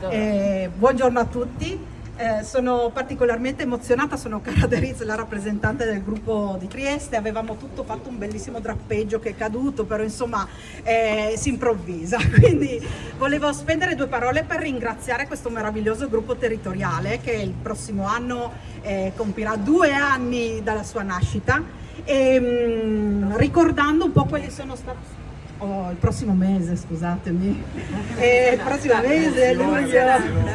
Allora, buongiorno a tutti. Sono particolarmente emozionata, sono Cara Deriz, la rappresentante del gruppo di Trieste. Avevamo fatto un bellissimo drappeggio che è caduto, però insomma si improvvisa. Quindi volevo spendere 2 parole per ringraziare questo meraviglioso gruppo territoriale che il prossimo anno compirà 2 anni dalla sua nascita, e ricordando un po' quali sono stati... il prossimo mese, scusatemi, il prossimo mese, luglio.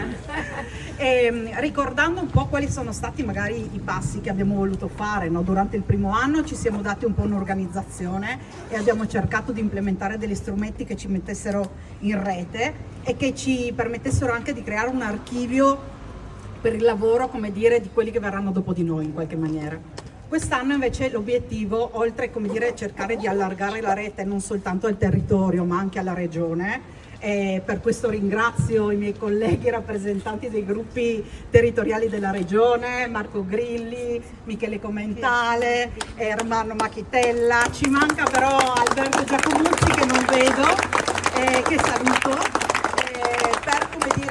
Ricordando un po' quali sono stati magari i passi che abbiamo voluto fare, no? Durante il primo anno ci siamo dati un po' un'organizzazione e abbiamo cercato di implementare degli strumenti che ci mettessero in rete e che ci permettessero anche di creare un archivio per il lavoro, come dire, di quelli che verranno dopo di noi in qualche maniera. Quest'anno invece l'obiettivo, oltre, come dire, cercare di allargare la rete non soltanto al territorio ma anche alla regione, e per questo ringrazio i miei colleghi rappresentanti dei gruppi territoriali della regione, Marco Grilli, Michele Commentale, Ermanno Machitella. Ci manca però Alberto Giacomuzzi, che non vedo, che saluto, per, come dire,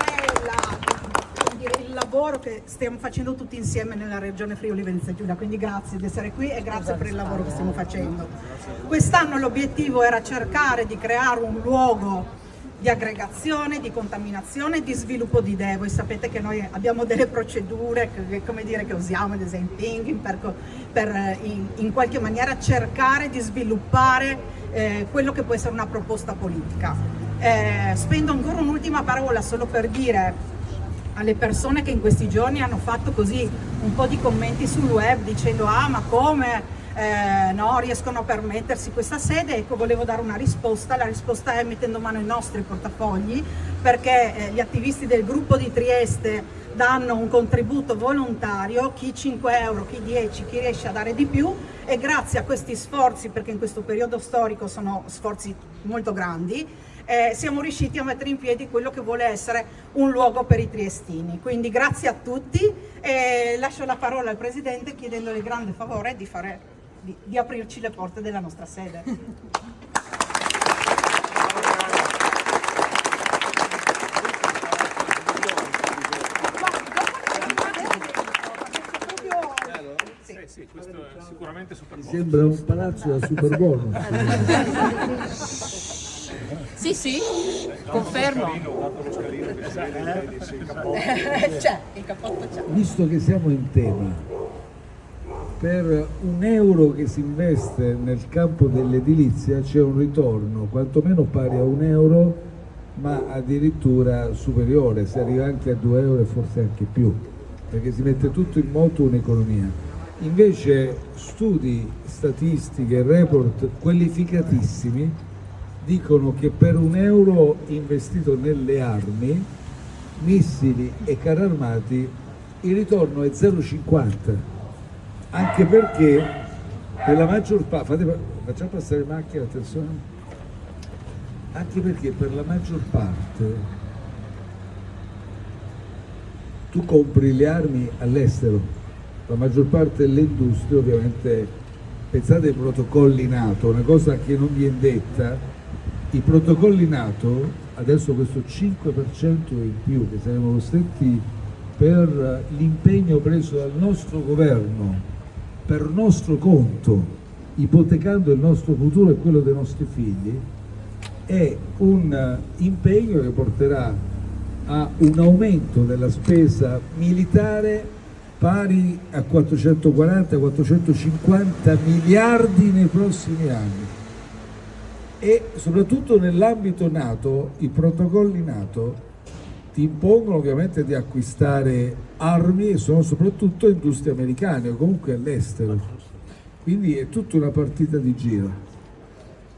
il lavoro che stiamo facendo tutti insieme nella regione Friuli Venezia Giulia. Quindi grazie di essere qui e grazie per il lavoro che stiamo facendo. Quest'anno l'obiettivo era cercare di creare un luogo di aggregazione, di contaminazione, di sviluppo di idee. Voi sapete che noi abbiamo delle procedure che usiamo, ad esempio per in qualche maniera cercare di sviluppare quello che può essere una proposta politica. Spendo ancora un'ultima parola solo per dire alle persone che in questi giorni hanno fatto così un po' di commenti sul web dicendo ma come no, riescono a permettersi questa sede. Ecco, volevo dare una risposta. La risposta è mettendo mano ai nostri portafogli, perché gli attivisti del gruppo di Trieste danno un contributo volontario, chi 5 euro, chi 10, chi riesce a dare di più, e grazie a questi sforzi, perché in questo periodo storico sono sforzi molto grandi, siamo riusciti a mettere in piedi quello che vuole essere un luogo per i triestini. Quindi grazie a tutti e lascio la parola al Presidente chiedendole il grande favore di aprirci le porte della nostra sede. Sì, questo è sicuramente super bonus. Sembra un palazzo da super bonus. Sì, confermo. C'è, il cappotto c'è. Visto che siamo in tema, per un euro che si investe nel campo dell'edilizia c'è un ritorno quantomeno pari a 1 euro, ma addirittura superiore, si arriva anche a 2 euro e forse anche più, perché si mette tutto in moto un'economia. Invece studi, statistiche, report qualificatissimi dicono che per 1 euro investito nelle armi, missili e carri armati, il ritorno è 0,50, anche perché per la maggior parte, facciamo passare macchina, attenzione, anche perché per la maggior parte tu compri le armi all'estero, la maggior parte delle industrie ovviamente, pensate ai protocolli NATO, una cosa che non viene detta, i protocolli NATO, adesso questo 5% in più che saremo costretti per l'impegno preso dal nostro governo, per nostro conto, ipotecando il nostro futuro e quello dei nostri figli, è un impegno che porterà a un aumento della spesa militare pari a 440-450 miliardi nei prossimi anni. E soprattutto nell'ambito NATO, i protocolli NATO ti impongono ovviamente di acquistare armi e sono soprattutto industrie americane o comunque all'estero, quindi è tutta una partita di giro.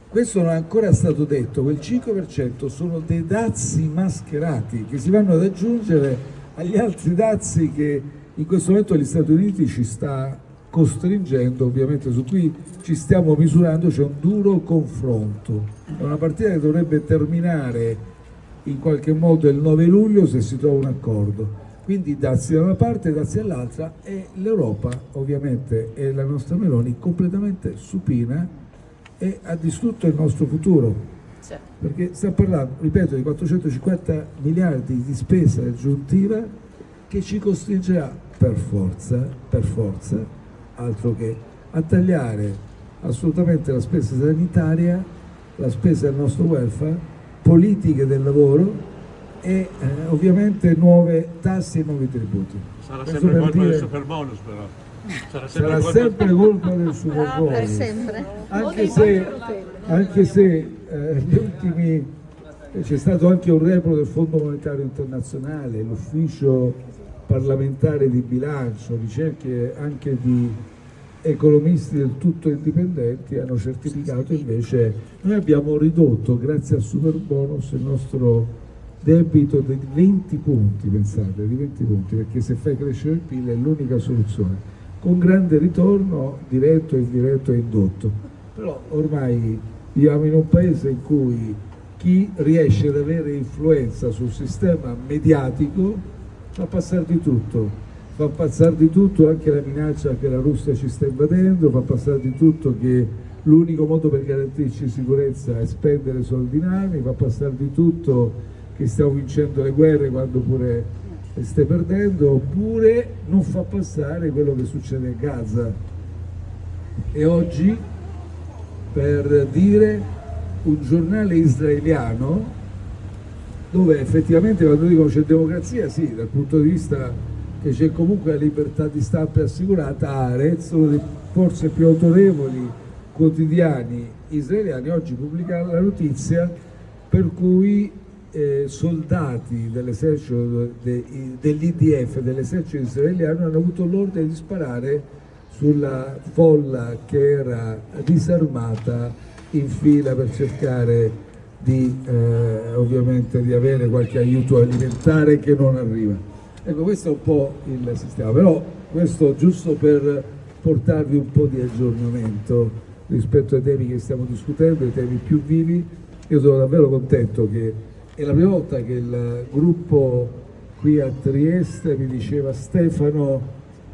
Questo non è ancora stato detto, quel 5% sono dei dazi mascherati che si vanno ad aggiungere agli altri dazi che in questo momento gli Stati Uniti ci sta costringendo, ovviamente su cui ci stiamo misurando, c'è un duro confronto. È una partita che dovrebbe terminare in qualche modo il 9 luglio se si trova un accordo. Quindi dazi da una parte e dazi dall'altra, e l'Europa ovviamente e la nostra Meloni completamente supina e ha distrutto il nostro futuro. Sì. Perché stiamo parlando, ripeto, di 450 miliardi di spesa aggiuntiva che ci costringerà per forza, altro che a tagliare assolutamente la spesa sanitaria, la spesa del nostro welfare, politiche del lavoro e ovviamente nuove tasse e nuovi tributi. Sarà Questo sempre per colpa del dire- super bonus però. Sarà sempre colpa del super bonus. sempre. Anche se gli ultimi c'è stato anche un report del Fondo Monetario Internazionale, l'ufficio parlamentare di bilancio, ricerche anche di economisti del tutto indipendenti hanno certificato invece noi abbiamo ridotto grazie al super bonus il nostro debito di 20 punti, pensate, di 20 punti, perché se fai crescere il PIL è l'unica soluzione, con grande ritorno diretto, indiretto e indotto. Però ormai viviamo in un paese in cui chi riesce ad avere influenza sul sistema mediatico fa passare di tutto. Fa passare di tutto anche la minaccia che la Russia ci sta invadendo, fa passare di tutto che l'unico modo per garantirci sicurezza è spendere soldi in armi, fa passare di tutto che stiamo vincendo le guerre quando pure le stai perdendo, oppure non fa passare quello che succede a Gaza. E oggi, per dire, un giornale israeliano, dove effettivamente quando dicono c'è democrazia, sì, dal punto di vista che c'è comunque la libertà di stampa assicurata, Haaretz, uno dei forse più autorevoli quotidiani israeliani, oggi pubblica la notizia per cui soldati dell'esercito dell'IDF, dell'esercito israeliano, hanno avuto l'ordine di sparare sulla folla che era disarmata in fila per cercare di ovviamente di avere qualche aiuto alimentare che non arriva. Ecco, questo è un po' il sistema, però questo giusto per portarvi un po' di aggiornamento rispetto ai temi che stiamo discutendo, ai temi più vivi. Io sono davvero contento che è la prima volta che il gruppo qui a Trieste mi diceva, Stefano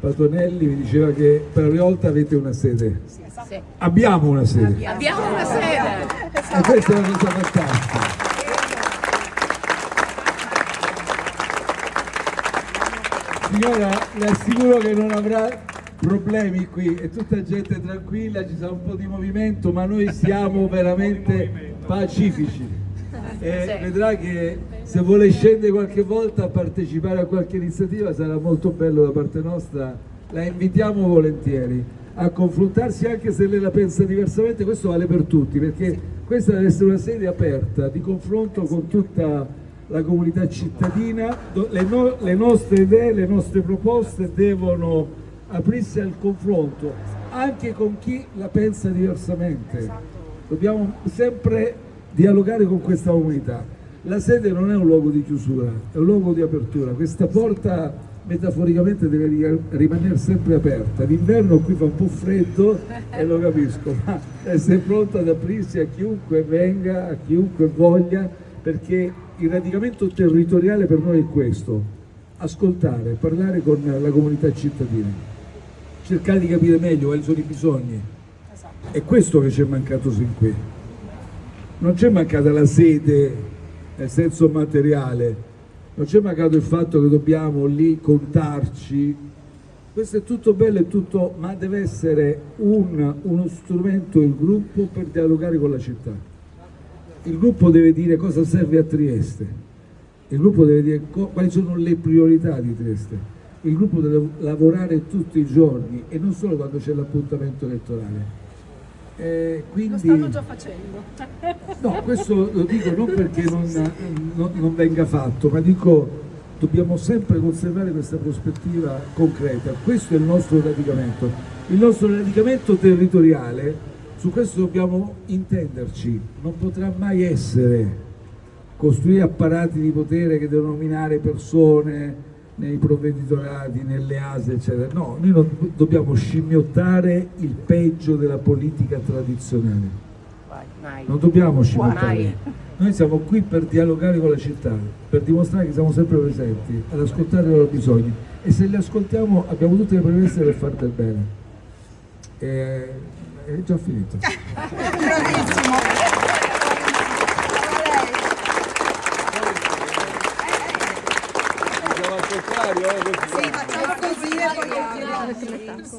Patonelli mi diceva che per la prima volta avete una sede. Sì. Abbiamo una sede. Abbiamo una sede. E questa è una cosa fantastica. Signora, le assicuro che non avrà problemi qui, è tutta gente tranquilla, ci sarà un po' di movimento, ma noi siamo veramente pacifici. E vedrà che se vuole scendere qualche volta a partecipare a qualche iniziativa sarà molto bello da parte nostra, la invitiamo volentieri a confrontarsi, anche se lei la pensa diversamente. Questo vale per tutti, perché questa deve essere una sede aperta di confronto con tutta la comunità cittadina. Le nostre idee, le nostre proposte devono aprirsi al confronto anche con chi la pensa diversamente. Dobbiamo sempre dialogare con questa comunità. La sede non è un luogo di chiusura, è un luogo di apertura. Questa porta metaforicamente deve rimanere sempre aperta. D'inverno qui fa un po' freddo e lo capisco, ma essere pronta ad aprirsi a chiunque venga, a chiunque voglia, perché il radicamento territoriale per noi è questo: ascoltare, parlare con la comunità cittadina, cercare di capire meglio quali sono i bisogni. È questo che ci è mancato sin qui. Non c'è mancata la sede nel senso materiale, non c'è mancato il fatto che dobbiamo lì contarci. Questo è tutto bello e tutto, ma deve essere uno strumento, il gruppo, per dialogare con la città. Il gruppo deve dire cosa serve a Trieste, il gruppo deve dire quali sono le priorità di Trieste, il gruppo deve lavorare tutti i giorni e non solo quando c'è l'appuntamento elettorale. Quindi, Lo stanno già facendo. no, questo lo dico non perché non venga fatto, ma dico dobbiamo sempre conservare questa prospettiva concreta. Questo è il nostro radicamento territoriale. Su questo dobbiamo intenderci, non potrà mai essere costruire apparati di potere che devono nominare persone nei provveditorati, nelle ASE, eccetera. No, noi non dobbiamo scimmiottare il peggio della politica tradizionale. Mai. Non dobbiamo scimmiotare. Mai. Noi siamo qui per dialogare con la città, per dimostrare che siamo sempre presenti, ad ascoltare i loro bisogni. E se li ascoltiamo abbiamo tutte le premesse per far del bene. È già finito. Bravissimo. Facciamo al contrario? Sì, facciamo così e poi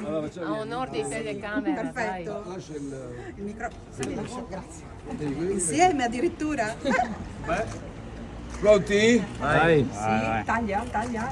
Allora, facciamo A onor di telecamera, dai. perfetto. Lascia Il microfono. Grazie. il... Insieme addirittura? Pronti? Vai. Sì, taglia.